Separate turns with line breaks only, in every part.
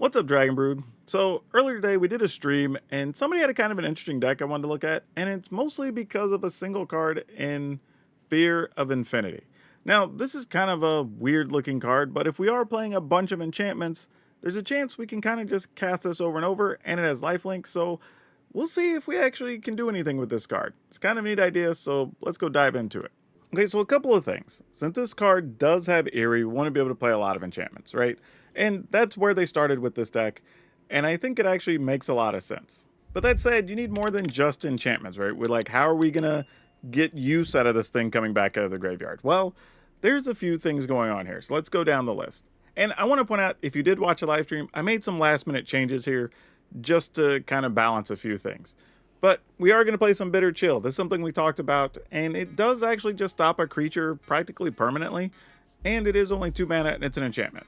What's up, Dragon Brood? So earlier today we did a stream and somebody had a kind of an interesting deck I wanted to look at, and it's mostly because of a single card in Fear of Infinity. Now, this is kind of a weird looking card, but if we are playing a bunch of enchantments, there's a chance we can kind of just cast this over and over, and it has lifelink, so we'll see if we actually can do anything with this card. It's kind of a neat idea, so let's go dive into it. Okay, so a couple of things. Since this card does have Eerie, we want to be able to play a lot of enchantments, right? And that's where they started with this deck, and I think it actually makes a lot of sense. But that said, you need more than just enchantments, right? We're like, how are we going to get use out of this thing coming back out of the graveyard? Well, there's a few things going on here, so let's go down the list. And I want to point out, if you did watch a live stream, I made some last minute changes here just to kind of balance a few things. But we are going to play some Bitter Chill. This is something we talked about, and it does actually just stop a creature practically permanently, and it is only 2 mana, and it's an enchantment.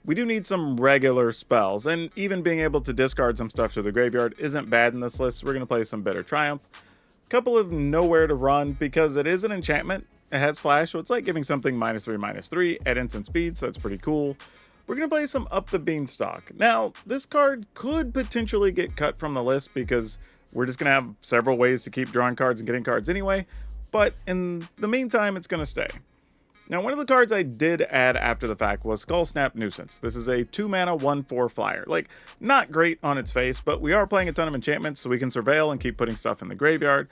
We do need some regular spells, and even being able to discard some stuff to the graveyard isn't bad in this list. We're going to play some Bitter Triumph. A couple of Nowhere to Run, because it is an enchantment. It has flash, so it's like giving something -3/-3 at instant speed, so that's pretty cool. We're going to play some Up the Beanstalk. Now, this card could potentially get cut from the list because we're just going to have several ways to keep drawing cards and getting cards anyway, but in the meantime, it's going to stay. Now, one of the cards I did add after the fact was Skullsnap Nuisance. This is a 2 mana 1/4 flyer. Like, not great on its face, but we are playing a ton of enchantments, so we can surveil and keep putting stuff in the graveyard,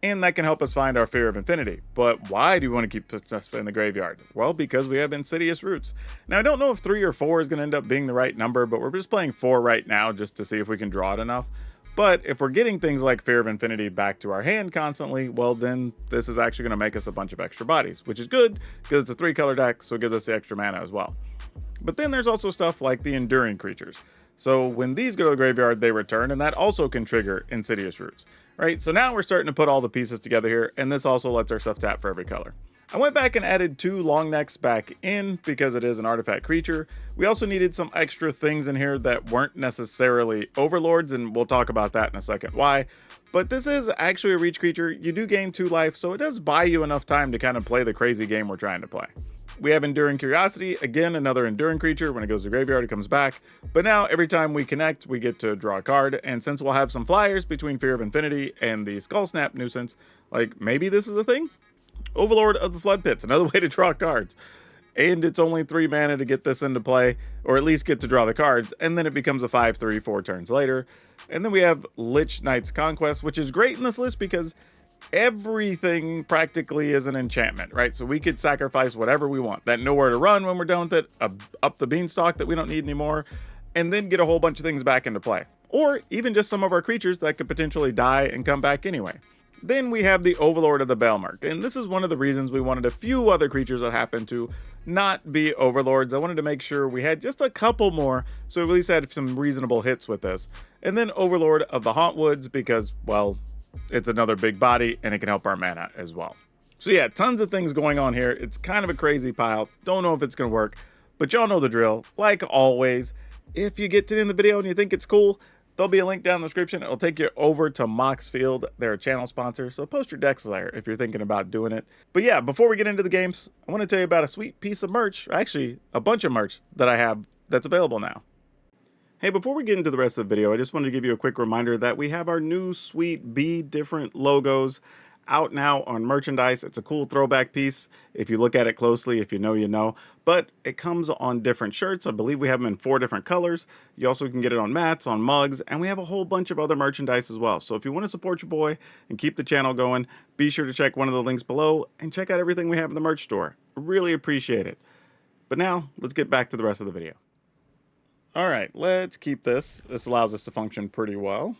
and that can help us find our Fear of Infinity. But why do we want to keep stuff in the graveyard? Well, because we have Insidious Roots. Now, I don't know if 3 or 4 is going to end up being the right number, but we're just playing 4 right now just to see if we can draw it enough. But if we're getting things like Fear of Infinity back to our hand constantly, well, then this is actually going to make us a bunch of extra bodies, which is good because it's a 3-color deck, so it gives us the extra mana as well. But then there's also stuff like the Enduring Creatures. So when these go to the graveyard, they return, and that also can trigger Insidious Roots, right? So now we're starting to put all the pieces together here, and this also lets our stuff tap for every color. I went back and added 2 long necks back in because it is an artifact creature. We also needed some extra things in here that weren't necessarily overlords, and we'll talk about that in a second why. But this is actually a reach creature. You do gain 2 life, so it does buy you enough time to kind of play the crazy game we're trying to play. We have Enduring Curiosity, again, another enduring creature. When it goes to the graveyard, it comes back. But now, every time we connect, we get to draw a card. And since we'll have some flyers between Fear of Infinity and the Skullsnap Nuisance, like, maybe this is a thing? Overlord of the Flood Pits, another way to draw cards. And it's only 3 mana to get this into play, or at least get to draw the cards, and then it becomes a 5/3 4 turns later. And then we have Lich Knight's Conquest, which is great in this list because everything practically is an enchantment, right? So we could sacrifice whatever we want. That Nowhere to Run when we're done with it, Up the Beanstalk that we don't need anymore, and then get a whole bunch of things back into play. Or even just some of our creatures that could potentially die and come back anyway. Then we have the Overlord of the Belmark, and this is one of the reasons we wanted a few other creatures that happen to not be Overlords. I wanted to make sure we had just a couple more, so we at least had some reasonable hits with this. And then Overlord of the Hauntwoods, because, well, it's another big body, and it can help our mana as well. So yeah, tons of things going on here. It's kind of a crazy pile. Don't know if it's going to work, but y'all know the drill. Like always, if you get to the end of the video and you think it's cool, there'll be a link down in the description. It'll take you over to Moxfield. They're a channel sponsor, so post your decks there if you're thinking about doing it. But yeah, before we get into the games, I want to tell you about a sweet piece of merch, actually a bunch of merch that I have that's available now. Hey, before we get into the rest of the video, I just wanted to give you a quick reminder that we have our new sweet Be Different logos out now on merchandise. It's a cool throwback piece if you look at it closely, if you know, you know. But it comes on different shirts. I believe we have them in 4 different colors. You also can get it on mats, on mugs, and we have a whole bunch of other merchandise as well. So if you want to support your boy and keep the channel going, be sure to check one of the links below and check out everything we have in the merch store. I really appreciate it. But now, let's get back to the rest of the video. All right, let's keep this. This allows us to function pretty well.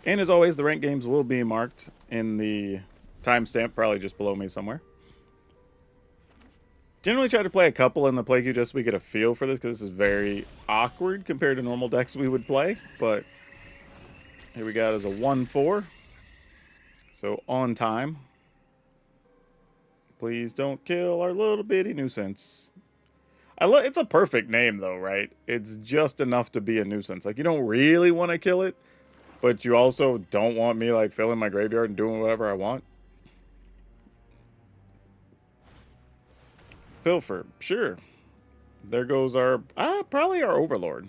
And as always, the ranked games will be marked in the timestamp, probably just below me somewhere. Generally try to play a couple in the play queue just so we get a feel for this, because this is very awkward compared to normal decks we would play. But here we got as a 1/4. So on time. Please don't kill our little bitty nuisance. It's a perfect name though, right? It's just enough to be a nuisance. Like, you don't really want to kill it, but you also don't want me like filling my graveyard and doing whatever I want. Pilfer, sure. There goes our, probably our Overlord.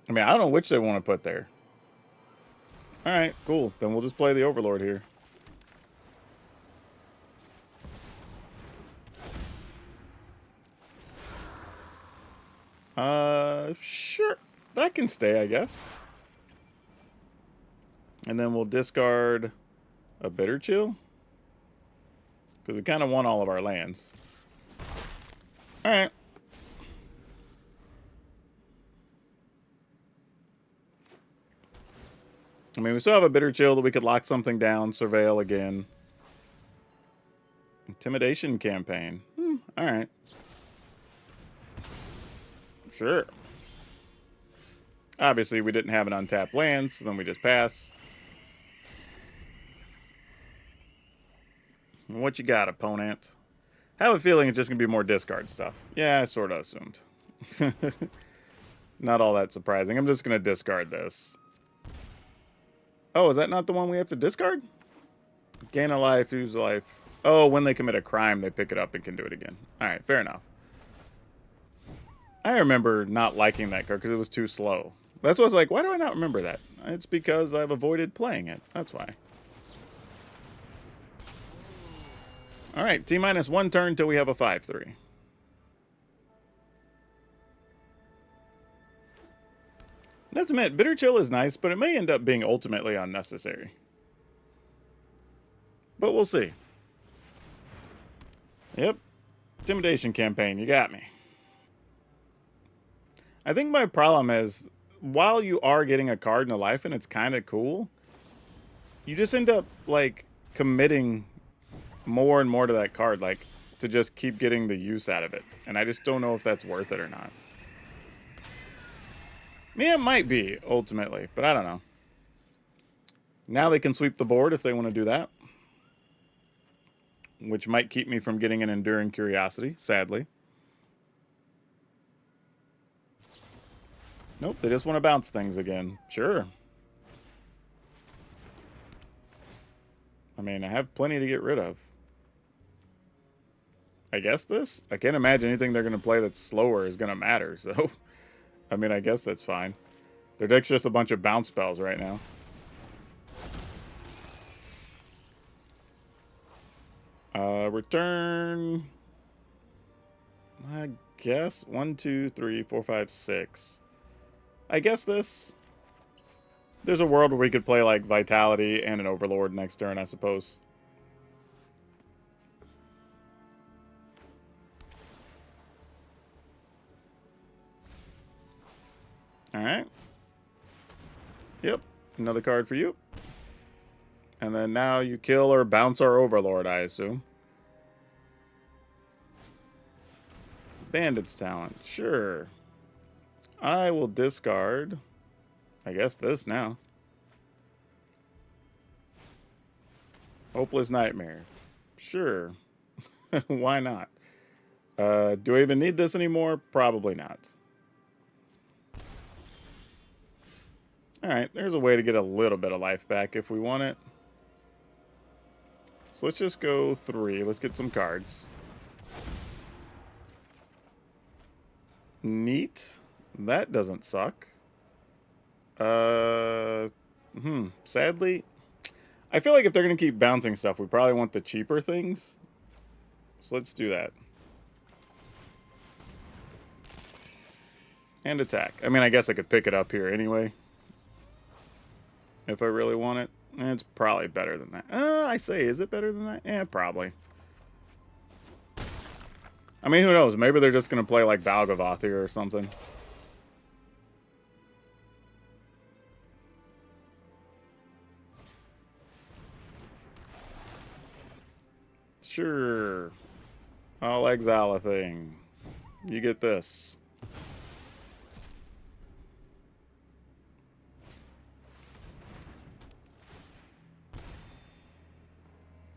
I mean, I don't know which they want to put there. Alright, cool. Then we'll just play the Overlord here. Sure. That can stay, I guess. And then we'll discard a Bitter Chill. Because we kind of want all of our lands. Alright. I mean, we still have a Bitter Chill that we could lock something down, surveil again. Intimidation campaign. Alright. Sure. Obviously, we didn't have an untapped land, so then we just pass. What you got, opponent? I have a feeling it's just going to be more discard stuff. Yeah, I sort of assumed. Not all that surprising. I'm just going to discard this. Oh, is that not the one we have to discard? Gain a life, use a life. Oh, when they commit a crime, they pick it up and can do it again. Alright, fair enough. I remember not liking that card because it was too slow. That's why I was like, why do I not remember that? It's because I've avoided playing it. That's why. Alright, T-minus 1 turn till we have a 5-3. Let's admit, Bitter Chill is nice, but it may end up being ultimately unnecessary. But we'll see. Yep. Intimidation campaign, you got me. I think my problem is, while you are getting a card in a life and it's kind of cool, you just end up, like, committing more and more to that card, like, to just keep getting the use out of it. And I just don't know if that's worth it or not. Yeah, it might be, ultimately, but I don't know. Now they can sweep the board if they want to do that. Which might keep me from getting an Enduring Curiosity, sadly. Nope, they just want to bounce things again. Sure. I mean, I have plenty to get rid of. I guess this? I can't imagine anything they're going to play that's slower is going to matter, so... I mean, I guess that's fine. Their deck's just a bunch of bounce spells right now. Return... I guess 1, 2, 3, 4, 5, 6. I guess this. There's a world where we could play like Vitality and an Overlord next turn, I suppose. Alright. Yep. Another card for you. And then now you kill or bounce our Overlord, I assume. Bandit's Talent. Sure. I will discard, I guess, this now. Hopeless Nightmare. Sure. Why not? Do I even need this anymore? Probably not. Alright, there's a way to get a little bit of life back if we want it. So let's just go 3. Let's get some cards. Neat. That doesn't suck. Sadly, I feel like if they're going to keep bouncing stuff, we probably want the cheaper things. So let's do that. And attack. I mean, I guess I could pick it up here anyway. If I really want it. It's probably better than that. I say, is it better than that? Yeah, probably. I mean, who knows? Maybe they're just going to play like Valgavoth here or something. Sure. I'll exile a thing. You get this.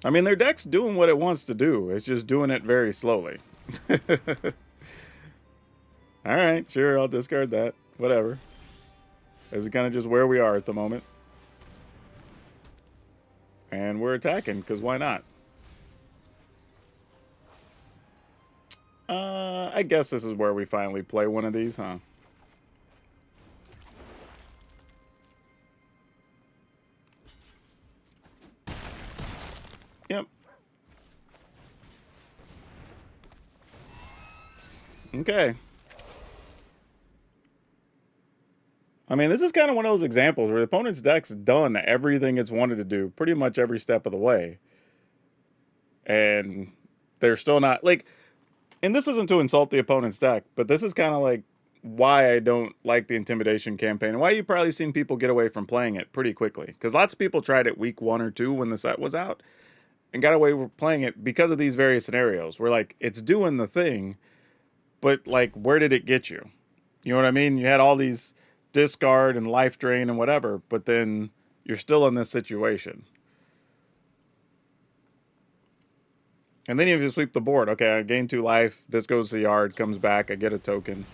I mean, their deck's doing what it wants to do. It's just doing it very slowly. Alright, sure, I'll discard that. Whatever. This is kind of just where we are at the moment. And we're attacking, because why not? I guess this is where we finally play one of these, huh? Yep. Okay. I mean, this is kind of one of those examples where the opponent's deck's done everything it's wanted to do pretty much every step of the way. And they're still not, like, and this isn't to insult the opponent's deck, but this is kind of like why I don't like the Intimidation campaign and why you've probably seen people get away from playing it pretty quickly. Because lots of people tried it week 1 or 2 when the set was out and got away from playing it because of these various scenarios where, like, it's doing the thing, but, like, where did it get you? You know what I mean? You had all these discard and life drain and whatever, but then you're still in this situation. And then you have to sweep the board. Okay, I gain 2 life. This goes to the yard, comes back. I get a token.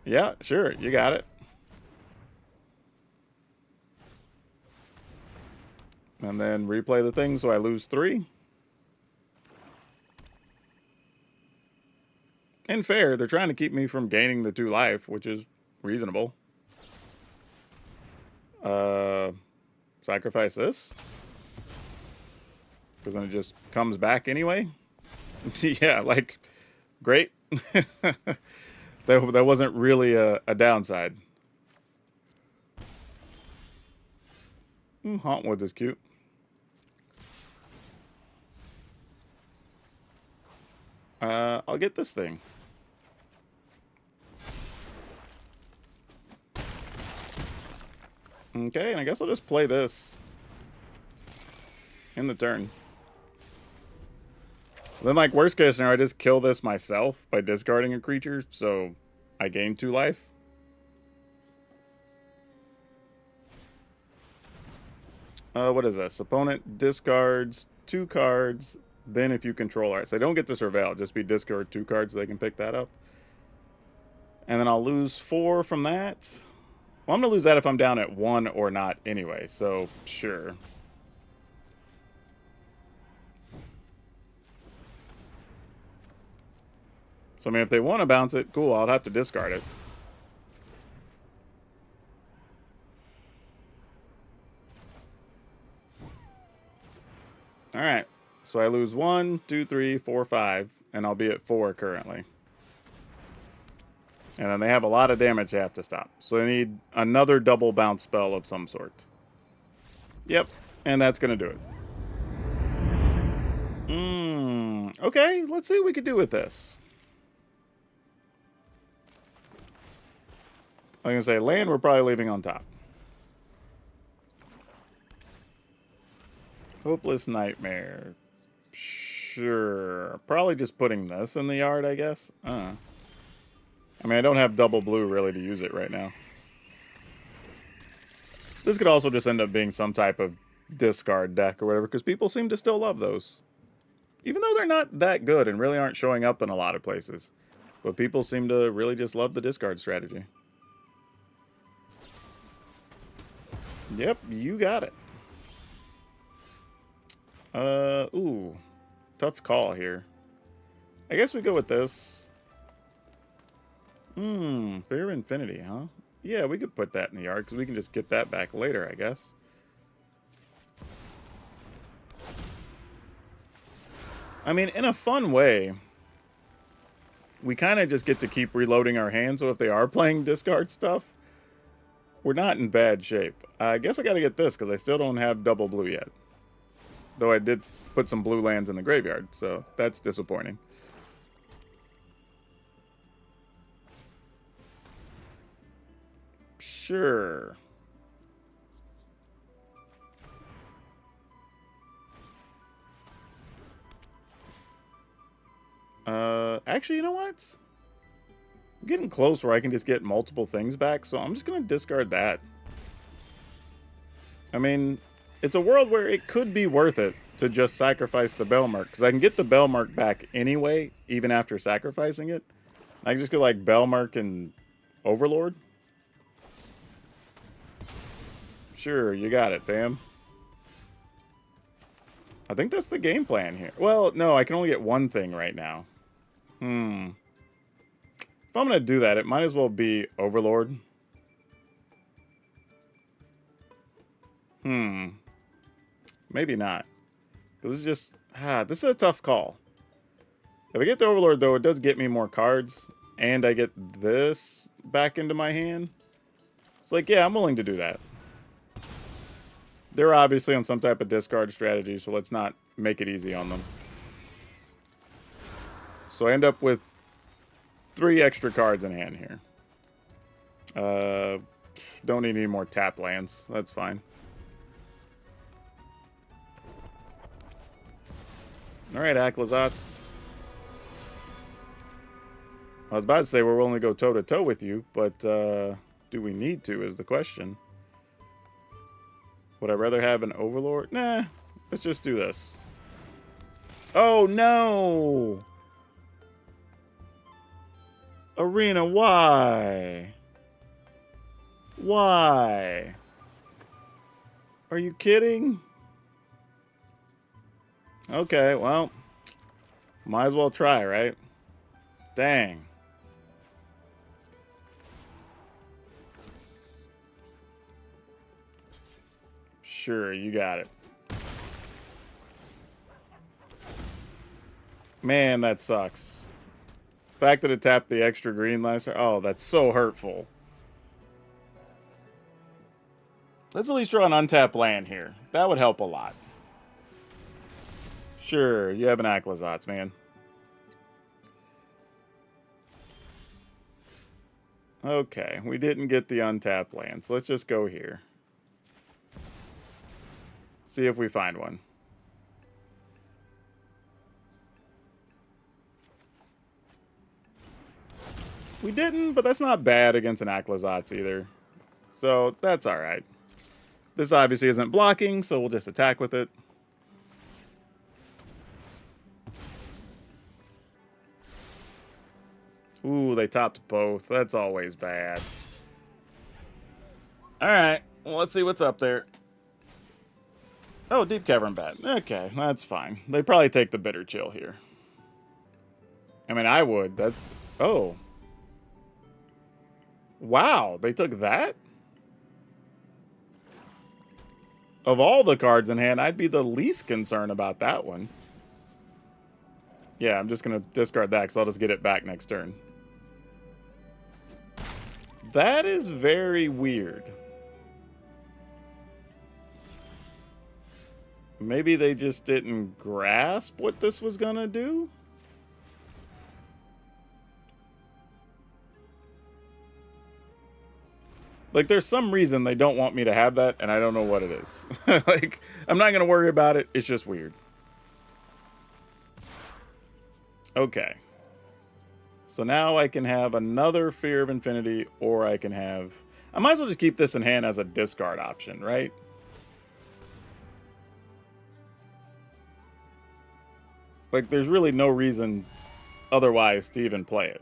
Yeah, sure. You got it. And then replay the thing so I lose 3. And fair, they're trying to keep me from gaining the 2 life, which is reasonable. Sacrifice this. Because then it just comes back anyway. Yeah, like, great. that wasn't really a downside. Hauntwoods is cute. I'll get this thing. Okay, and I guess I'll just play this in the turn. Then, like, worst case scenario, I just kill this myself by discarding a creature, so I gain 2 life. What is this? Opponent discards 2 cards, then if you control... Alright, so I don't get to surveil, just be discard 2 cards so they can pick that up. And then I'll lose 4 from that. Well, I'm going to lose that if I'm down at 1 or not anyway, so sure. So, I mean, if they want to bounce it, cool, I'll have to discard it. Alright, so I lose 1, 2, 3, 4, 5, and I'll be at 4 currently. And then they have a lot of damage they have to stop. So they need another double bounce spell of some sort. Yep, and that's going to do it. Okay, let's see what we could do with this. I'm going to say land we're probably leaving on top. Hopeless Nightmare. Sure. Probably just putting this in the yard, I guess. I mean, I don't have double blue really to use it right now. This could also just end up being some type of discard deck or whatever, because people seem to still love those. Even though they're not that good and really aren't showing up in a lot of places. But people seem to really just love the discard strategy. Yep, you got it. Ooh. Tough call here. I guess we go with this. Fair Infinity, huh? Yeah, we could put that in the yard, because we can just get that back later, I guess. I mean, in a fun way, we kind of just get to keep reloading our hands, so if they are playing discard stuff, we're not in bad shape. I guess I got to get this, because I still don't have double blue yet. Though I did put some blue lands in the graveyard, so that's disappointing. Sure. Actually, you know what? I'm getting close where I can just get multiple things back, so I'm just going to discard that. I mean, it's a world where it could be worth it to just sacrifice the Belmark, because I can get the Belmark back anyway, even after sacrificing it. I can just go like Belmark and Overlord. Sure, you got it, fam. I think that's the game plan here. Well, no, I can only get one thing right now. If I'm going to do that, it might as well be Overlord. Maybe not. Because this is just... this is a tough call. If I get the Overlord, though, it does get me more cards. And I get this back into my hand. It's like, yeah, I'm willing to do that. They're obviously on some type of discard strategy, so let's not make it easy on them. So I end up with 3 extra cards in hand here. Don't need any more tap lands. That's fine. Alright, Aclazotz. I was about to say we're willing to go toe-to-toe with you, but do we need to is the question. Would I rather have an Overlord? Nah, let's just do this. Oh, no! Arena, why? Why? Are you kidding? Okay, well, might as well try, right? Dang. Sure, you got it. Man, that sucks. The fact that it tapped the extra green last turn. Oh, that's so hurtful. Let's at least draw an untapped land here. That would help a lot. Sure, you have an Aclazotz, man. Okay, we didn't get the untapped land, so let's just go here. See if we find one. We didn't, but that's not bad against an Aclazotz either. So, that's alright. This obviously isn't blocking, so we'll just attack with it. Ooh, they topped both. That's always bad. Alright, well, let's see what's up there. Oh, Deep Cavern Bat. Okay, that's fine. They probably take the Bitter Chill here. I mean, I would. That's... Oh. Wow, they took that? Of all the cards in hand, I'd be the least concerned about that one. Yeah, I'm just going to discard that because I'll just get it back next turn. That is very weird. Maybe they just didn't grasp what this was going to do? Like, there's some reason they don't want me to have that, and I don't know what it is. Like, I'm not going to worry about it. It's just weird. Okay. So now I can have another Fear of Infinity, or I can have... I might as well just keep this in hand as a discard option, right? Like, there's really no reason otherwise to even play it.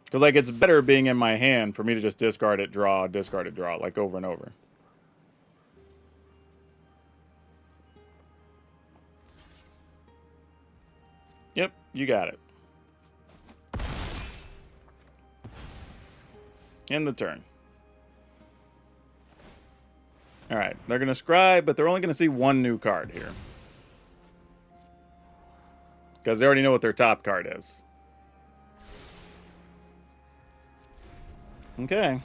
Because, like, it's better being in my hand for me to just discard it, draw, like, over and over. Yep, you got it. End the turn. Alright, they're going to scry, but they're only going to see one new card here. Because they already know what their top card is. Okay.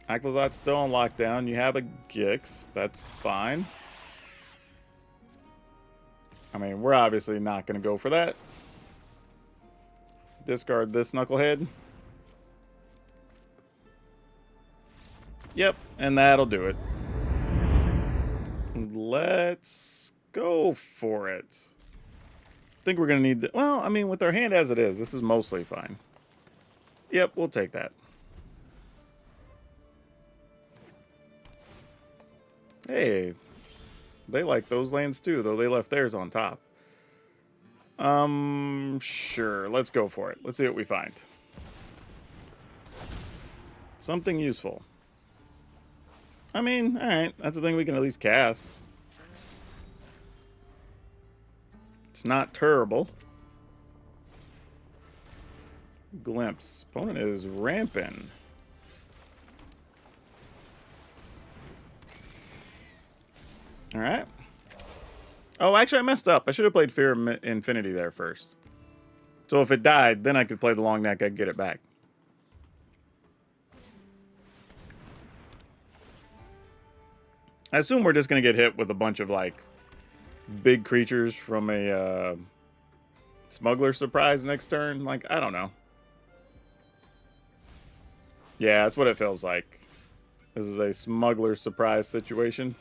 Aclazot's still on lockdown. You have a Gix. That's fine. I mean, we're obviously not going to go for that. Discard this knucklehead. Yep, and that'll do it. Let's go for it. I think we're going to need... Well, I mean, with our hand as it is, this is mostly fine. Yep, we'll take that. Hey, they like those lands too, though they left theirs on top. Sure, let's go for it. Let's see what we find. Something useful. I mean, alright, that's a thing we can at least cast. It's not terrible. Glimpse. Opponent is ramping. Alright. Oh, actually, I messed up. I should have played Fear of Infinity there first. So if it died, then I could play the long neck. I could get it back. I assume we're just going to get hit with a bunch of, like, big creatures from a smuggler surprise next turn. Like, I don't know. Yeah, that's what it feels like. This is a smuggler surprise situation.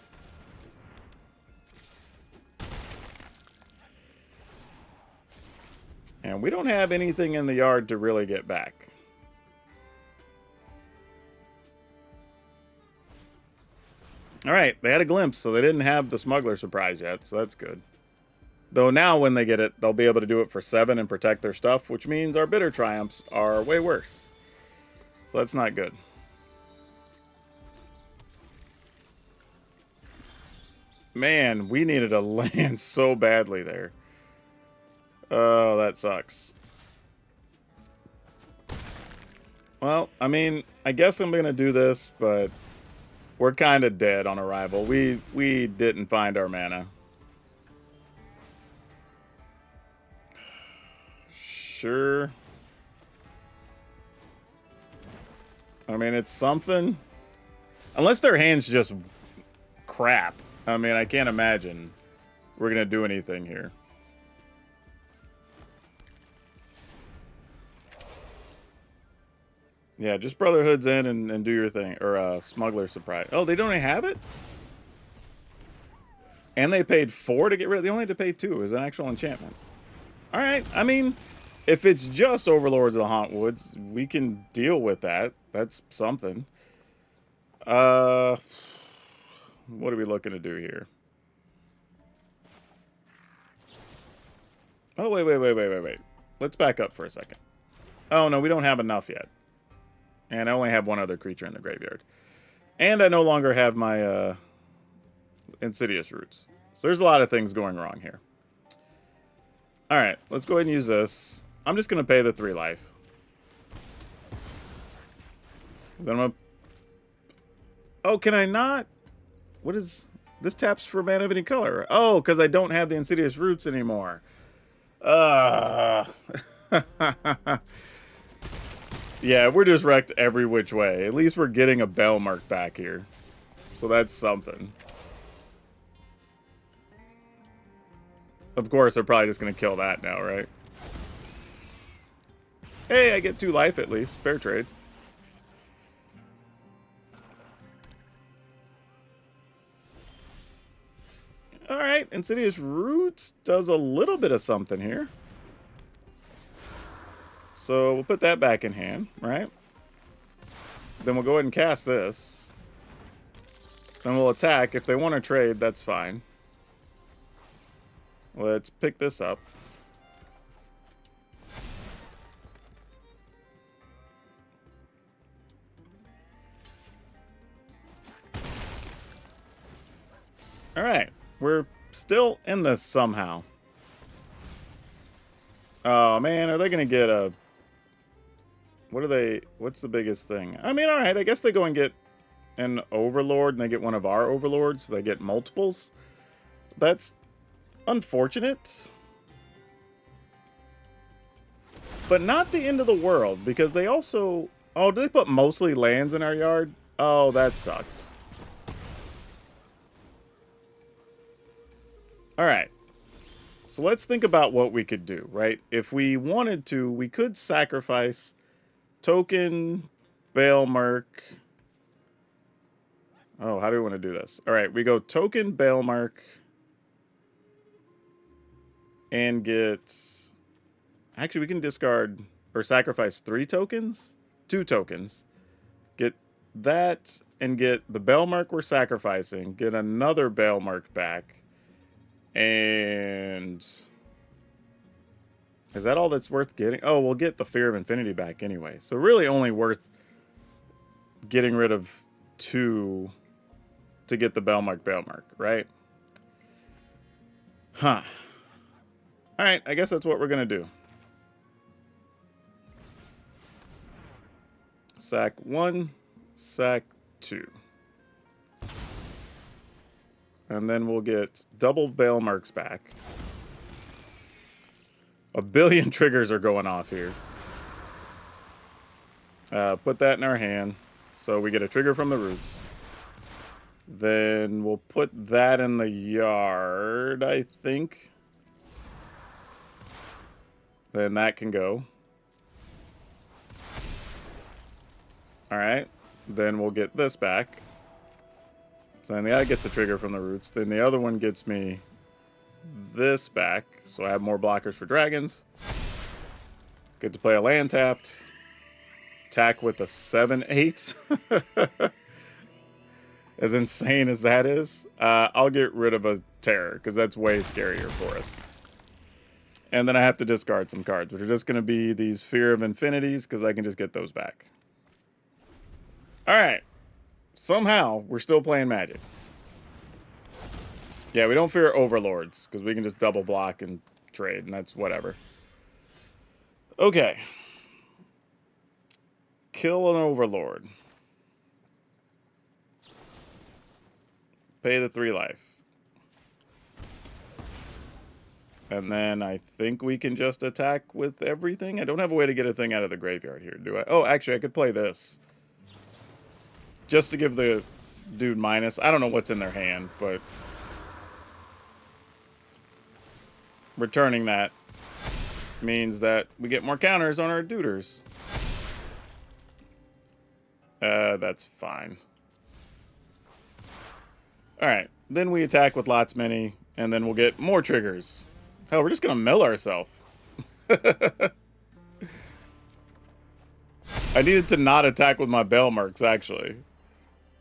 And we don't have anything in the yard to really get back. Alright, they had a glimpse, so they didn't have the smuggler surprise yet, so that's good. Though now when they get it, they'll be able to do it for 7 and protect their stuff, which means our bitter triumphs are way worse. So that's not good. Man, we needed a land so badly there. Oh, that sucks. Well, I mean, I guess I'm going to do this, but we're kind of dead on arrival. We didn't find our mana. Sure. I mean, it's something. Unless their hand's just crap. I mean, I can't imagine we're going to do anything here. Yeah, just Brotherhood's in and do your thing. Or Smuggler Surprise. Oh, they don't have it? And they paid 4 to get rid of it? They only had to pay 2. It was an actual enchantment. Alright, I mean, if it's just Overlords of the Hauntwoods, we can deal with that. That's something. What are we looking to do here? Oh, wait. Let's back up for a second. Oh, no, we don't have enough yet. And I only have one other creature in the graveyard. And I no longer have my Insidious Roots. So there's a lot of things going wrong here. Alright, let's go ahead and use this. I'm just going to pay the 3 life. Then I'm going to... Oh, can I not? What is... This taps for mana of any color. Oh, because I don't have the Insidious Roots anymore. Yeah, we're just wrecked every which way. At least we're getting a Bellmark back here. So that's something. Of course, they're probably just going to kill that now, right? Hey, I get 2 life at least. Fair trade. Alright, Insidious Roots does a little bit of something here. So we'll put that back in hand, right? Then we'll go ahead and cast this. Then we'll attack. If they want to trade, that's fine. Let's pick this up. Alright. We're still in this somehow. Oh, man. Are they going to get a... What are they... What's the biggest thing? I mean, alright. I guess they go and get an Overlord, and they get one of our Overlords. So they get multiples. That's unfortunate. But not the end of the world, because they also... Oh, do they put mostly lands in our yard? Oh, that sucks. Alright. So let's think about what we could do, right? If we wanted to, we could sacrifice token, Balemark. Oh, how do we want to do this? Alright, we go token, Balemark, and get... Actually, we can discard or sacrifice 3 tokens? 2 tokens. Get that and get the Balemark we're sacrificing. Get another Balemark back. And... Is that all that's worth getting? Oh, we'll get the Fear of Infinity back anyway. So really only worth getting rid of 2 to get the Balemark, right? Huh. Alright, I guess that's what we're going to do. Sack 1, sack 2. And then we'll get double Bale Mercs back. A billion triggers are going off here. Put that in our hand. So we get a trigger from the roots. Then we'll put that in the yard, I think. Then that can go. Alright. Then we'll get this back. So then that gets a trigger from the roots. Then the other one gets me this back. So I have more blockers for dragons. Get to play a land tapped. Attack with the 7/8. As insane as that is, I'll get rid of a terror because that's way scarier for us. And then I have to discard some cards, which are just going to be these Fear of Infinities because I can just get those back. Alright. Somehow, we're still playing Magic. Yeah, we don't fear Overlords because we can just double block and trade, and that's whatever. Okay. Kill an Overlord. Pay the 3 life. And then I think we can just attack with everything. I don't have a way to get a thing out of the graveyard here, do I? Oh, actually, I could play this. Just to give the dude minus. I don't know what's in their hand, but returning that means that we get more counters on our duders. That's fine. Alright, then we attack with lots many, and then we'll get more triggers. Hell, we're just gonna mill ourselves. I needed to not attack with my Bale Mercs, actually.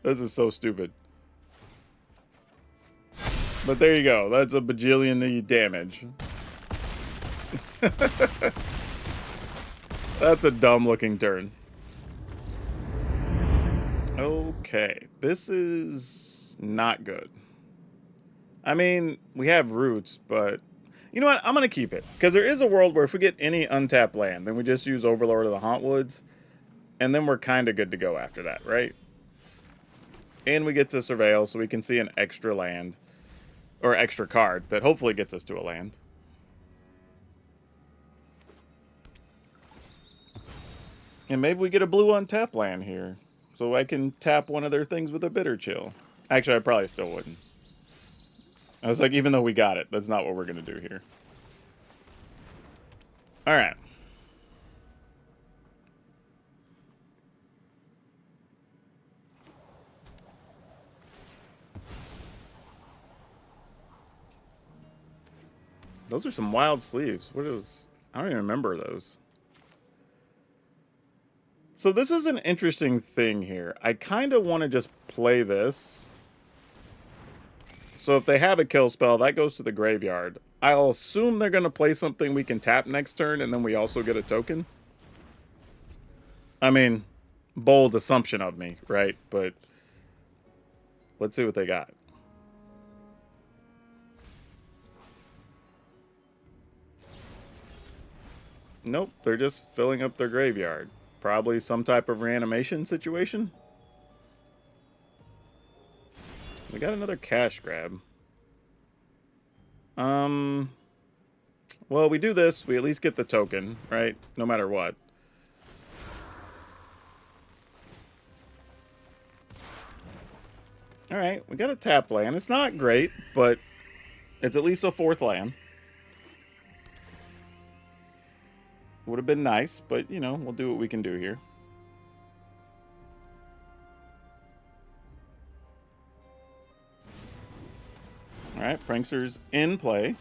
This is so stupid. But there you go. That's a bajillion damage. That's a dumb-looking turn. Okay. This is not good. I mean, we have roots, but... You know what? I'm going to keep it. Because there is a world where if we get any untapped land, then we just use Overlord of the Hauntwoods. And then we're kind of good to go after that, right? And we get to Surveil, so we can see an extra land. Or extra card that hopefully gets us to a land. And maybe we get a blue untapped land here. So I can tap one of their things with a Bitter Chill. Actually, I probably still wouldn't. I was like, even though we got it, that's not what we're going to do here. Alright. Those are some wild sleeves. What is... I don't even remember those. So this is an interesting thing here. I kind of want to just play this. So if they have a kill spell, that goes to the graveyard. I'll assume they're going to play something we can tap next turn, and then we also get a token. I mean, bold assumption of me, right? But let's see what they got. Nope, they're just filling up their graveyard. Probably some type of reanimation situation. We got another cash grab. Well, we do this, we at least get the token, right? No matter what. Alright, we got a tap land. It's not great, but it's at least a 4th land. Would have been nice, but, you know, we'll do what we can do here. Alright, Prankster's in play.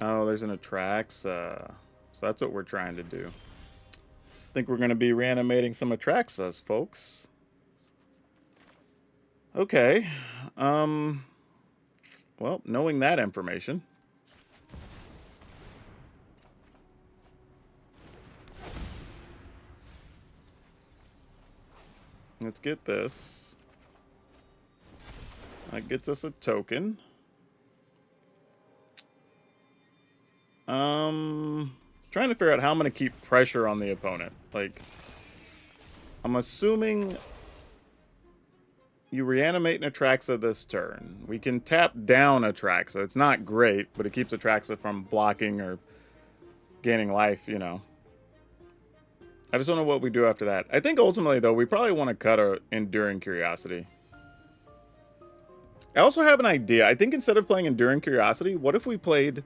Oh, there's an Atraxa. So that's what we're trying to do. I think we're going to be reanimating some Atraxas, folks. Okay. Well, knowing that information. Let's get this. That gets us a token. Trying to figure out how I'm going to keep pressure on the opponent. Like, I'm assuming you reanimate an Atraxa this turn. We can tap down Atraxa. It's not great, but it keeps Atraxa from blocking or gaining life, you know. I just don't know what we do after that. I think ultimately, though, we probably want to cut our Enduring Curiosity. I also have an idea. I think instead of playing Enduring Curiosity, what if we played...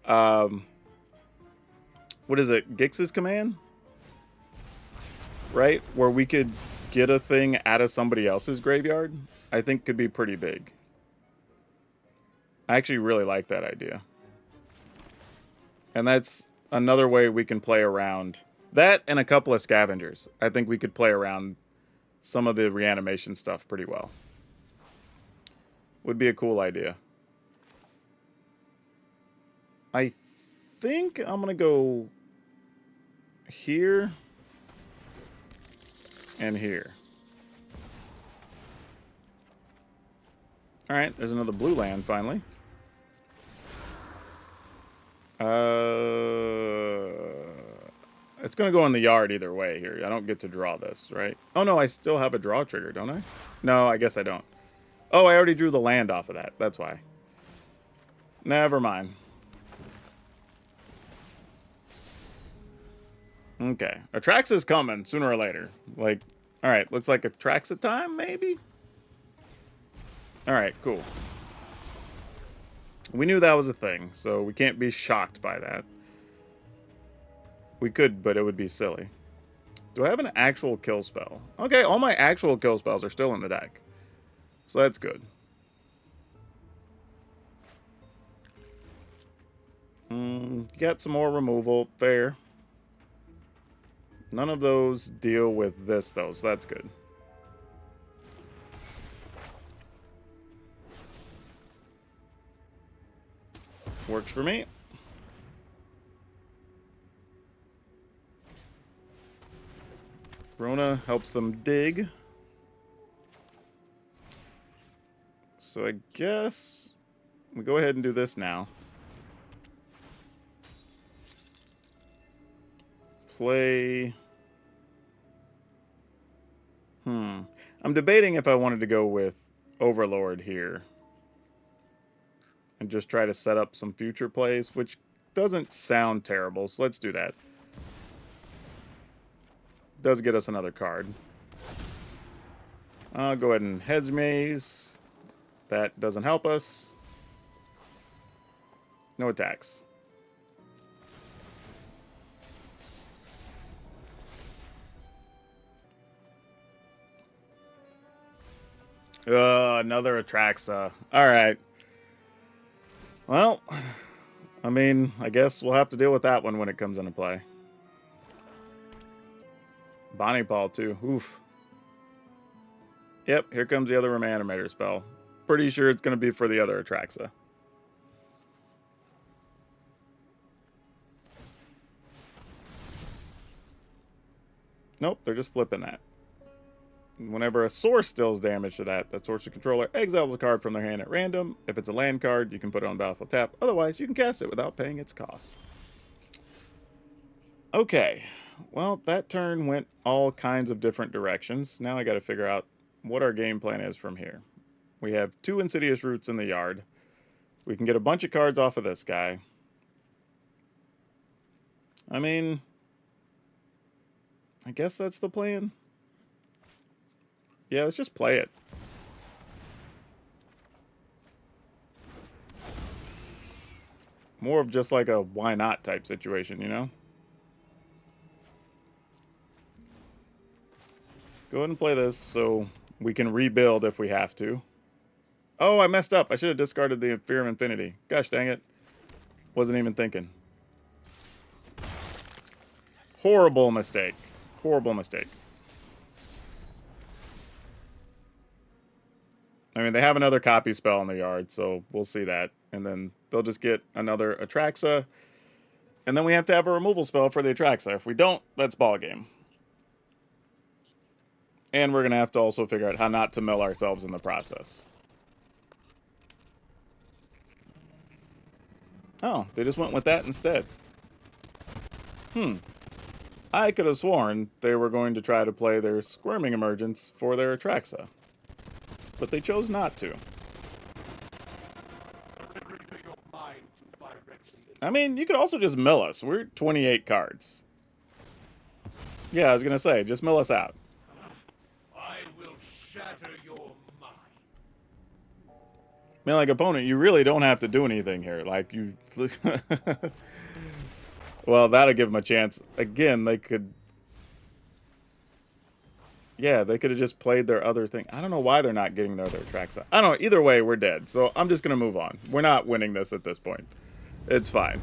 what is it? Grixis Command? Right? Where we could get a thing out of somebody else's graveyard. I think could be pretty big. I actually really like that idea. And that's another way we can play around. That and a couple of scavengers. I think we could play around some of the reanimation stuff pretty well. Would be a cool idea. I think I'm going to go here and here. All right, there's another blue land finally. It's going to go in the yard either way here. I don't get to draw this, right? Oh, no, I still have a draw trigger, don't I? No, I guess I don't. Oh, I already drew the land off of that. That's why. Never mind. Okay. Atraxa's coming sooner or later. Like, all right, looks like Atraxa time, maybe? All right, cool. We knew that was a thing, so we can't be shocked by that. We could, but it would be silly. Do I have an actual kill spell? Okay, all my actual kill spells are still in the deck. So that's good. Get some more removal. Fair. None of those deal with this, though, so that's good. Works for me. Rona helps them dig. So I guess we go ahead and do this now. Play... I'm debating if I wanted to go with Overlord here. And just try to set up some future plays, which doesn't sound terrible, so let's do that. Does get us another card. I'll go ahead and Hedge Maze. That doesn't help us. No attacks. Another Atraxa. Alright. Well, I mean, I guess we'll have to deal with that one when it comes into play. Bonnie Paul, too. Oof. Yep, here comes the other Reanimator spell. Pretty sure it's going to be for the other Atraxa. Nope, they're just flipping that. Whenever a source deals damage to that source's controller exiles a card from their hand at random. If it's a land card, you can put it on battlefield tap. Otherwise, you can cast it without paying its cost. Okay. Well, that turn went all kinds of different directions. Now I got to figure out what our game plan is from here. We have 2 Insidious Roots in the yard. We can get a bunch of cards off of this guy. I mean, I guess that's the plan. Yeah, let's just play it. More of just like a why not type situation, you know? Go ahead and play this so we can rebuild if we have to. Oh, I messed up. I should have discarded the Fear of Infinity. Gosh dang it. Wasn't even thinking. Horrible mistake. Horrible mistake. I mean, they have another copy spell in the yard, so we'll see that. And then they'll just get another Atraxa. And then we have to have a removal spell for the Atraxa. If we don't, that's ballgame. And we're going to have to also figure out how not to mill ourselves in the process. Oh, they just went with that instead. I could have sworn they were going to try to play their Squirming Emergence for their Atraxa. But they chose not to. I mean, you could also just mill us. We're 28 cards. Yeah, I was going to say, just mill us out.
I will shatter your mind.
Man, like, opponent, you really don't have to do anything here. Like, you... Well, that'll give them a chance. Again, they could... Yeah, they could have just played their other thing. I don't know why they're not getting their other tracks out. I don't know. Either way, we're dead. So I'm just going to move on. We're not winning this at this point. It's fine.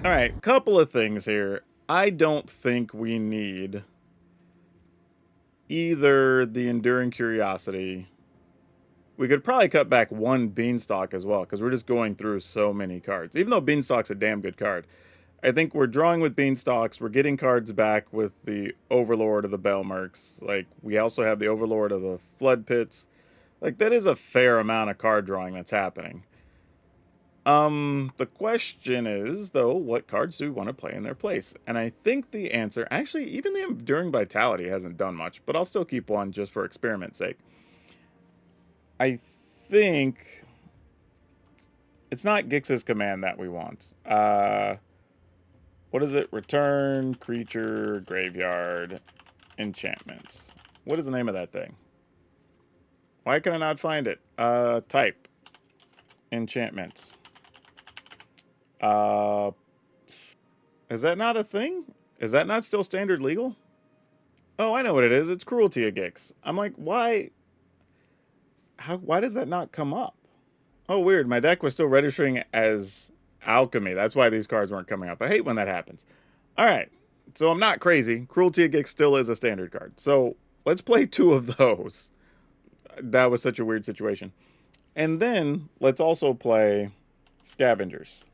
All right, couple of things here. I don't think we need either the Enduring Curiosity. We could probably cut back one Beanstalk as well, because we're just going through so many cards. Even though Beanstalk's a damn good card. I think we're drawing with Beanstalks. We're getting cards back with the Overlord of the Bellmerks. Like, we also have the Overlord of the Flood Pits. Like, that is a fair amount of card drawing that's happening. The question is, though, what cards do we want to play in their place? And I think the answer... Actually, even the Enduring Vitality hasn't done much, but I'll still keep one just for experiment's sake. I think... It's not Grixis Command that we want. What is it? Return, creature, graveyard, enchantments. What is the name of that thing? Why can I not find it? Type. Enchantments. Is that not a thing? Is that not still standard legal? Oh, I know what it is. It's Cruelty of Gix. I'm like, why? Why does that not come up? Oh, weird. My deck was still registering as Alchemy. That's why these cards weren't coming up. I hate when that happens. All right. So I'm not crazy. Cruelty of Gix still is a standard card. So let's play 2 of those. That was such a weird situation. And then let's also play Scavengers.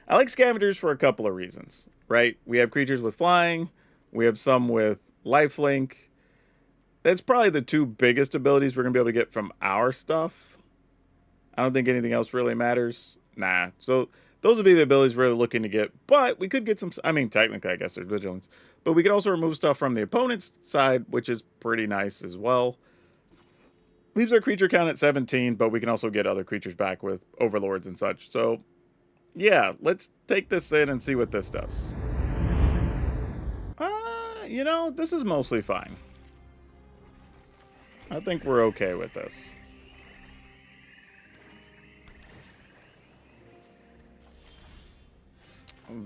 I like Scavengers for a couple of reasons, right? We have creatures with flying. We have some with lifelink. That's probably the 2 biggest abilities we're going to be able to get from our stuff. I don't think anything else really matters. Nah. So those would be the abilities we're looking to get. But we could get some... I mean, technically, I guess there's Vigilance. But we could also remove stuff from the opponent's side, which is pretty nice as well. Leaves our creature count at 17, but we can also get other creatures back with Overlords and such. So, yeah, let's take this in and see what this does. You know, this is mostly fine. I think we're okay with this.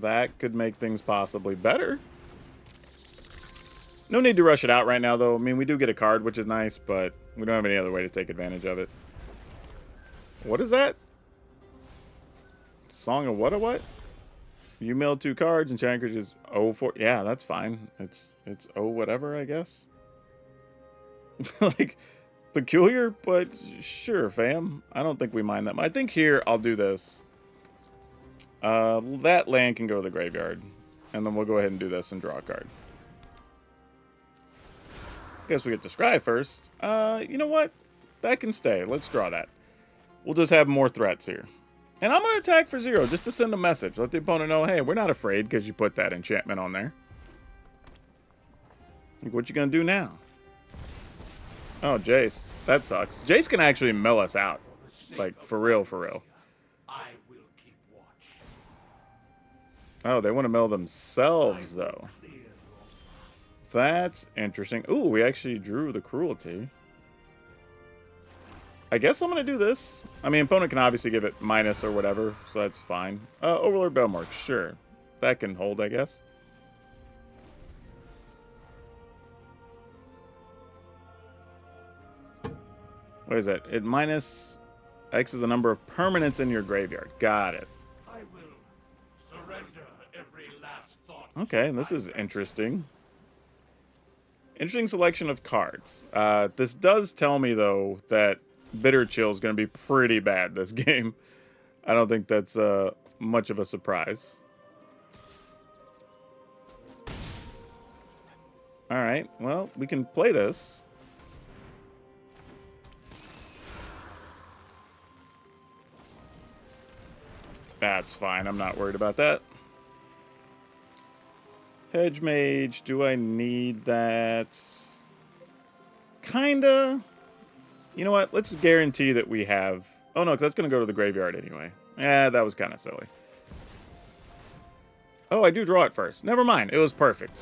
That could make things possibly better. No need to rush it out right now, though. I mean, we do get a card, which is nice, but we don't have any other way to take advantage of it. What is that? Song of what? You milled 2 cards and Chancridge is 0-4. Yeah, that's fine. It's 0 whatever, I guess. Like, peculiar, but sure, fam. I don't think we mind that much. I think here I'll do this. That land can go to the graveyard. And then we'll go ahead and do this and draw a card. Guess we get to scry first. You know what? That can stay. Let's draw that. We'll just have more threats here. And I'm going to attack for 0 just to send a message. Let the opponent know, hey, we're not afraid because you put that enchantment on there. Like, what you going to do now? Oh, Jace. That sucks. Jace can actually mill us out. Like, for real, for real.
I will keep watch.
Oh, they want to mill themselves, though. That's interesting. Ooh, we actually drew the Cruelty. I guess I'm going to do this. I mean, opponent can obviously give it minus or whatever, so that's fine. Overlord Bellmark, sure. That can hold, I guess. What is that? It minus X is the number of permanents in your graveyard. Got it.
I will surrender every last thought.
Okay, this is interesting. Interesting selection of cards. This does tell me, though, that Bitter Chill is going to be pretty bad this game. I don't think that's much of a surprise. All right, well, we can play this. That's fine. I'm not worried about that. Hedge Mage, do I need that? Kinda. You know what? Let's guarantee that we have... Oh, no, because that's going to go to the graveyard anyway. Yeah, that was kind of silly. Oh, I do draw it first. Never mind. It was perfect.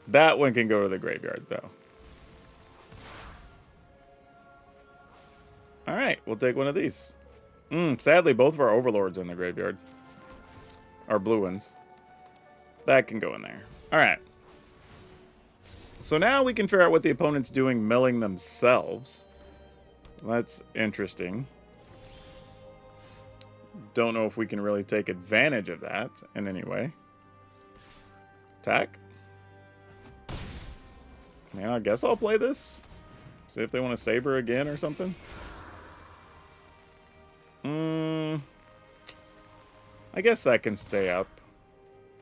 That one can go to the graveyard, though. All right, we'll take one of these. Sadly, both of our Overlords are in the graveyard. Our blue ones. That can go in there. All right. So now we can figure out what the opponent's doing milling themselves. That's interesting. Don't know if we can really take advantage of that in any way. Attack. Man, I guess I'll play this. See if they want to save her again or something. I guess that can stay up.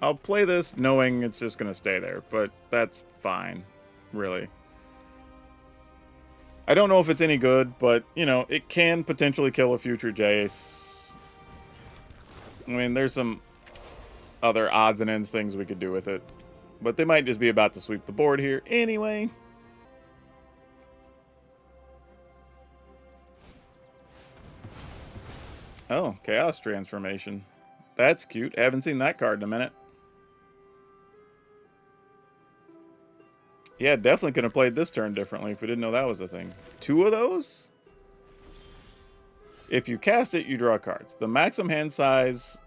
I'll play this knowing it's just going to stay there, but that's fine, really. I don't know if it's any good, but, you know, it can potentially kill a future Jace. I mean, there's some other odds and ends things we could do with it. But they might just be about to sweep the board here anyway. Oh, Chaos Transformation. That's cute. Haven't seen that card in a minute. Yeah, definitely could have played this turn differently if we didn't know that was a thing. 2 of those? If you cast it, you draw cards. The maximum hand size...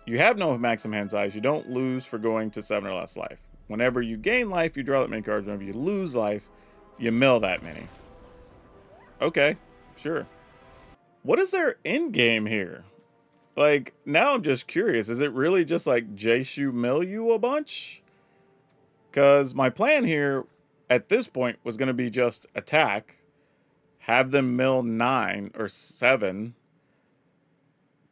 You have no maximum hand size. You don't lose for going to 7 or less life. Whenever you gain life, you draw that many cards. Whenever you lose life, you mill that many. Okay, sure. What is their end game here? Like, now I'm just curious. Is it really just like Jace mill you a bunch? Because my plan here at this point was going to be just attack, have them mill 9 or 7,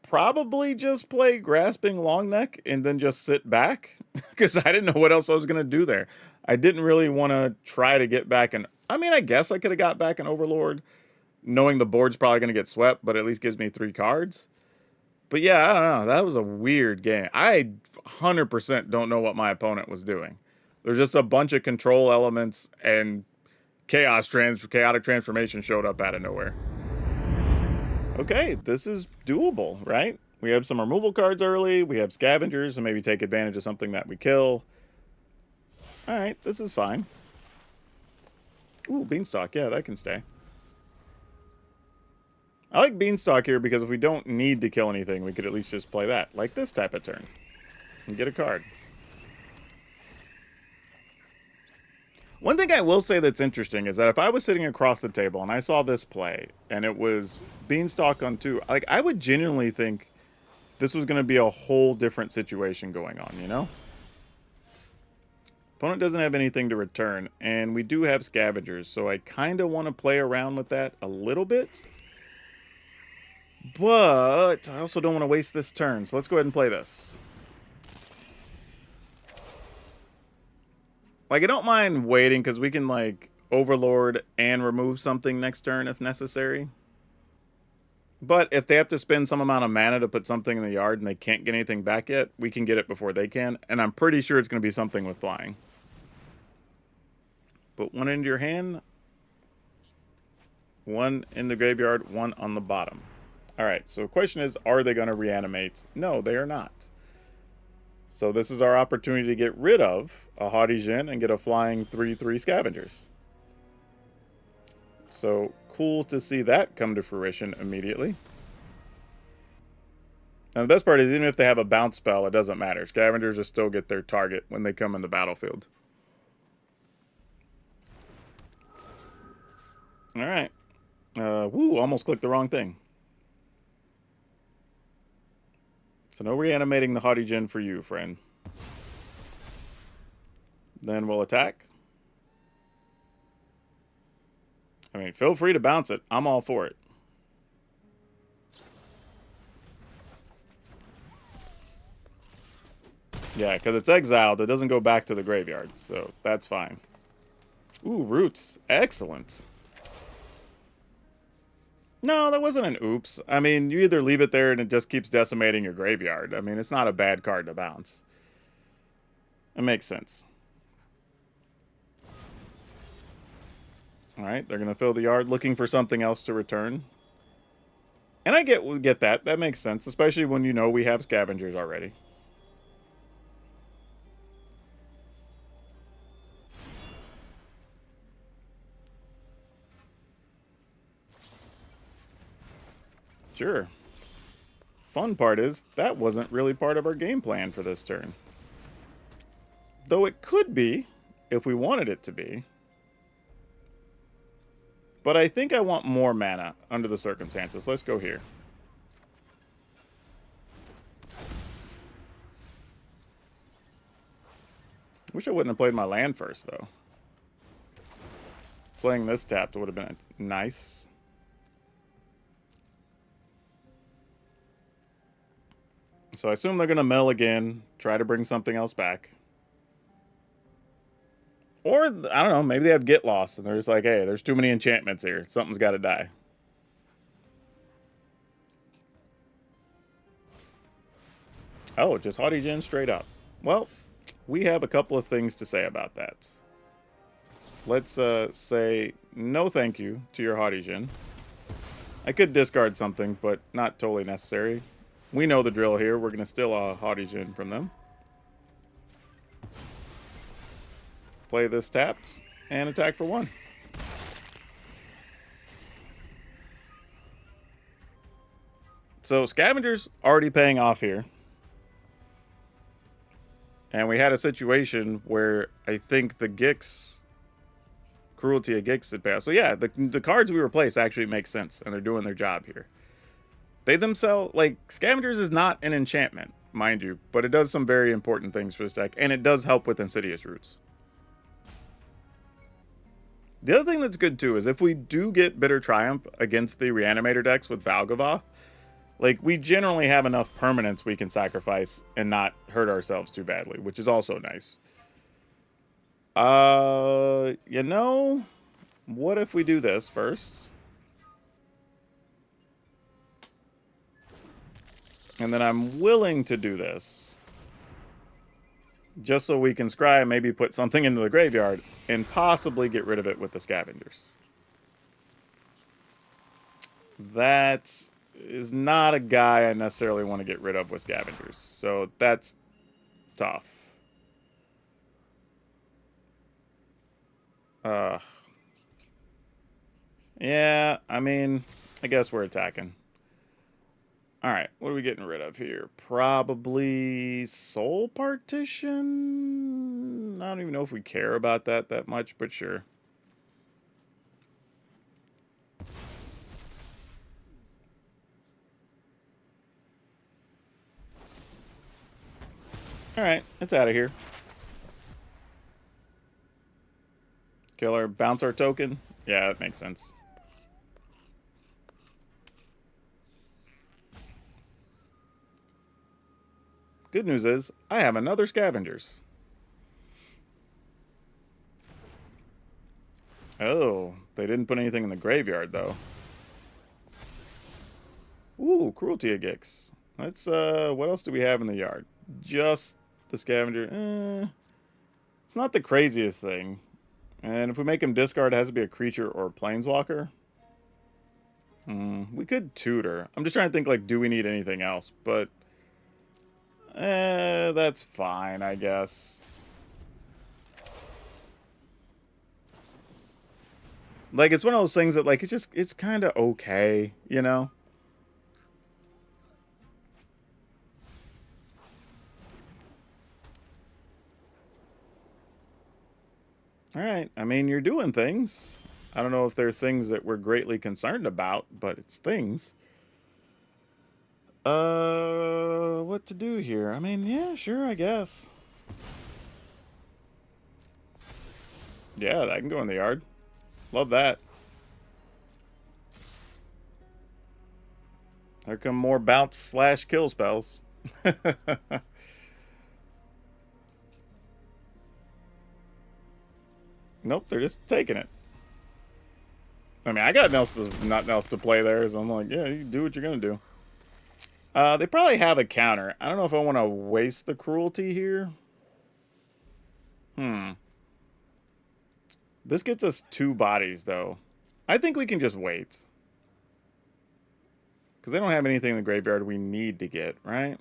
probably just play Grasping Longneck and then just sit back because I didn't know what else I was going to do there. I didn't really want to try to get back an... I mean, I guess I could have got back an Overlord knowing the board's probably going to get swept, but at least gives me 3 cards. But yeah, I don't know. That was a weird game. I 100% don't know what my opponent was doing. There's just a bunch of control elements and chaotic transformation showed up out of nowhere. Okay, this is doable, right? We have some removal cards early. We have scavengers, so maybe take advantage of something that we kill. All right, this is fine. Ooh, Beanstalk. Yeah, that can stay. I like Beanstalk here because if we don't need to kill anything, we could at least just play that. Like this type of turn. And get a card. One thing I will say that's interesting is that if I was sitting across the table and I saw this play and it was Beanstalk on 2, like I would genuinely think this was going to be a whole different situation going on, you know? Opponent doesn't have anything to return, and we do have scavengers, so I kind of want to play around with that a little bit. But I also don't want to waste this turn, so let's go ahead and play this. Like, I don't mind waiting, because we can, like, Overlord and remove something next turn if necessary. But if they have to spend some amount of mana to put something in the yard and they can't get anything back yet, we can get it before they can. And I'm pretty sure it's going to be something with flying. Put 1 into your hand. 1 in the graveyard, 1 on the bottom. Alright, so the question is, are they going to reanimate? No, they are not. So this is our opportunity to get rid of a Haughty Djinn and get a flying 3/3 Scavengers. So cool to see that come to fruition immediately. And the best part is, even if they have a bounce spell, it doesn't matter. Scavengers will still get their target when they come in the battlefield. Alright. Woo, almost clicked the wrong thing. So no reanimating the Haughty Djinn for you, friend. Then we'll attack. I mean, feel free to bounce it. I'm all for it. Yeah, because it's exiled. It doesn't go back to the graveyard, so that's fine. Ooh, roots. Excellent. No, that wasn't an oops. I mean, you either leave it there and it just keeps decimating your graveyard. I mean, it's not a bad card to bounce. It makes sense. All right, they're going to fill the yard looking for something else to return. And I get that. That makes sense, especially when you know we have scavengers already. Sure. Fun part is, that wasn't really part of our game plan for this turn. Though it could be, if we wanted it to be. But I think I want more mana under the circumstances. Let's go here. Wish I wouldn't have played my land first, though. Playing this tapped would have been nice. So I assume they're going to mill again, try to bring something else back. Or, I don't know, maybe they have Get Lost, and they're just like, hey, there's too many enchantments here. Something's got to die. Oh, just Haughty Djinn straight up. Well, we have a couple of things to say about that. Let's say no thank you to your Haughty Djinn. I could discard something, but not totally necessary. We know the drill here. We're going to steal a Haughty Djinn from them. Play this tapped, and attack for 1. So Scavenger's already paying off here. And we had a situation where I think the Gix, Cruelty of Gix had passed. So yeah, the cards we replace actually make sense, and they're doing their job here. They themselves, like, Scavengers is not an enchantment, mind you, but it does some very important things for this deck, and it does help with Insidious Roots. The other thing that's good, too, is if we do get Bitter Triumph against the Reanimator decks with Valgavoth, like, we generally have enough permanents we can sacrifice and not hurt ourselves too badly, which is also nice. You know, what if we do this first? And then I'm willing to do this. Just so we can scry, maybe put something into the graveyard, and possibly get rid of it with the Scavengers. That is not a guy I necessarily want to get rid of with Scavengers. So that's tough. Yeah, I mean, I guess we're attacking. Alright, what are we getting rid of here? Probably Soul Partition? I don't even know if we care about that much, but sure. Alright, it's out of here. Kill our, bounce our token? Yeah, that makes sense. Good news is, I have another Scavengers. Oh, they didn't put anything in the graveyard, though. Ooh, Cruelty of Gix. Let's, what else do we have in the yard? Just the Scavenger. It's not the craziest thing. And if we make him discard, it has to be a creature or a planeswalker. We could tutor. I'm just trying to think, like, do we need anything else? But, that's fine, I guess. Like, it's one of those things that, like, it's kind of okay, you know? Alright, I mean, you're doing things. I don't know if they're things that we're greatly concerned about, but it's things. What to do here? I mean, yeah, sure, I guess. Yeah, that can go in the yard. Love that. There come more bounce / kill spells. Nope, they're just taking it. I mean, I got nothing else to play there, so I'm like, yeah, you do what you're gonna do. They probably have a counter. I don't know if I want to waste the cruelty here. This gets us 2 bodies, though. I think we can just wait. Because they don't have anything in the graveyard we need to get, right?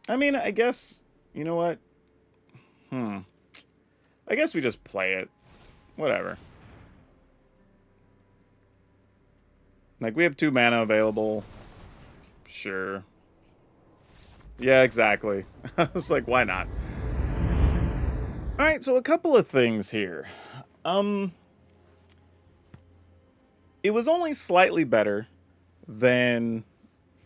I mean, I guess... You know what? I guess we just play it. Whatever. Like, we have 2 mana available. Sure. Yeah, exactly. I was like, why not? Alright, so a couple of things here. It was only slightly better than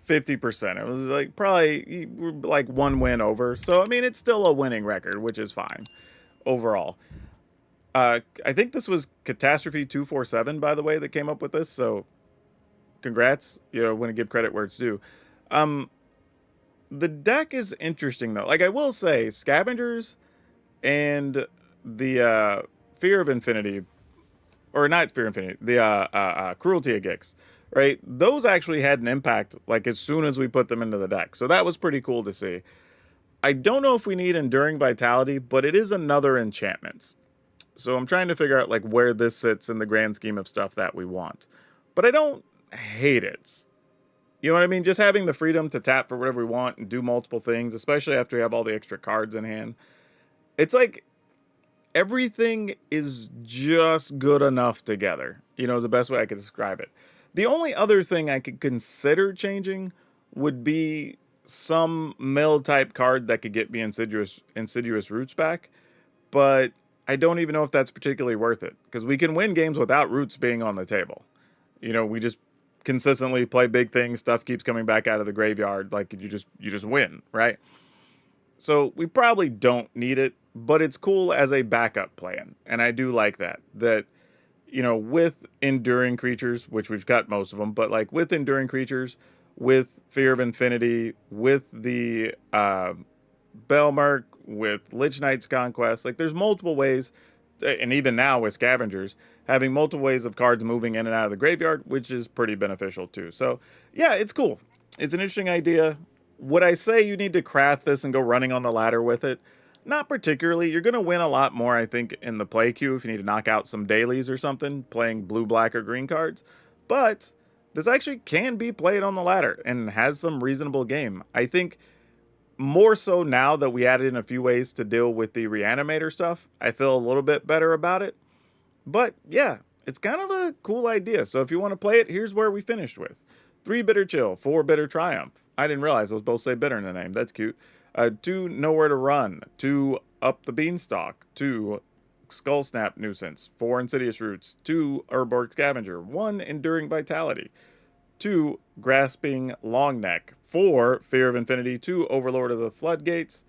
50%. It was like probably like 1 win over. So, I mean, it's still a winning record, which is fine overall. I think this was Catastrophe 247, by the way, that came up with this. So, congrats. You know, want to give credit where it's due. The deck is interesting, though. Like, I will say, Scavengers and the Fear of Infinity, or not Fear of Infinity, the Cruelty of Gix, right? Those actually had an impact, like, as soon as we put them into the deck. So that was pretty cool to see. I don't know if we need Enduring Vitality, but it is another enchantment. So I'm trying to figure out, like, where this sits in the grand scheme of stuff that we want. But I don't hate it. You know what I mean? Just having the freedom to tap for whatever we want and do multiple things, especially after we have all the extra cards in hand. It's like everything is just good enough together, you know, is the best way I could describe it. The only other thing I could consider changing would be some mill type card that could get me Insidious Roots back, but I don't even know if that's particularly worth it, because we can win games without Roots being on the table. You know, we just consistently play big things, stuff keeps coming back out of the graveyard, like you just win, right? So we probably don't need it, but it's cool as a backup plan, and I do like that. That, you know, with Enduring Creatures, which we've got most of them, but like with Enduring Creatures, with Fear of Infinity, with the Belmark, with Lich Knight's Conquest, like there's multiple ways, and even now with Scavengers, having multiple ways of cards moving in and out of the graveyard, which is pretty beneficial too. So yeah, it's cool. It's an interesting idea. Would I say you need to craft this and go running on the ladder with it? Not particularly. You're going to win a lot more, I think, in the play queue if you need to knock out some dailies or something, playing blue, black, or green cards. But this actually can be played on the ladder and has some reasonable game. I think more so now that we added in a few ways to deal with the Reanimator stuff, I feel a little bit better about it. But yeah, it's kind of a cool idea. So if you want to play it, here's where we finished with. 3 Bitter Chill, 4 Bitter Triumph. I didn't realize those both say bitter in the name. That's cute. 2 Nowhere to Run. 2 Up the Beanstalk. 2 Skull Snap Nuisance. 4 Insidious Roots. 2 Urborg Scavenger. 1 Enduring Vitality. 2 Grasping Longneck. 4 Fear of Infinity. 2 Overlord of the Floodgates.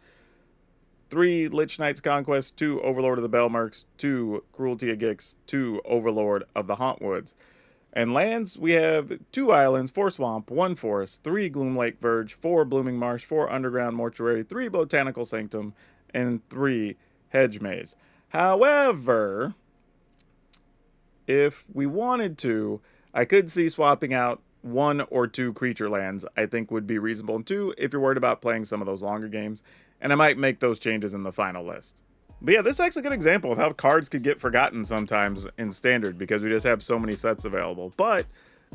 3 Lich Knight's Conquest. 2 Overlord of the Belmarks. 2 Cruelty of Gix. 2 Overlord of the Hauntwoods. And lands, we have 2 islands, 4 swamp, 1 forest, 3 Gloom Lake Verge, 4 Blooming Marsh, 4 Underground Mortuary, 3 Botanical Sanctum, and 3 Hedge Maze. However, if we wanted to, I could see swapping out 1 or 2 creature lands, I think would be reasonable. And 2, if you're worried about playing some of those longer games, and I might make those changes in the final list. But yeah, this is actually a good example of how cards could get forgotten sometimes in Standard because we just have so many sets available. But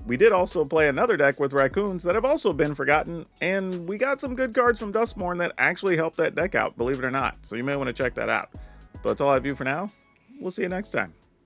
we did also play another deck with Raccoons that have also been forgotten, and we got some good cards from Duskmourn that actually helped that deck out, believe it or not. So you may want to check that out. But that's all I have for you for now. We'll see you next time.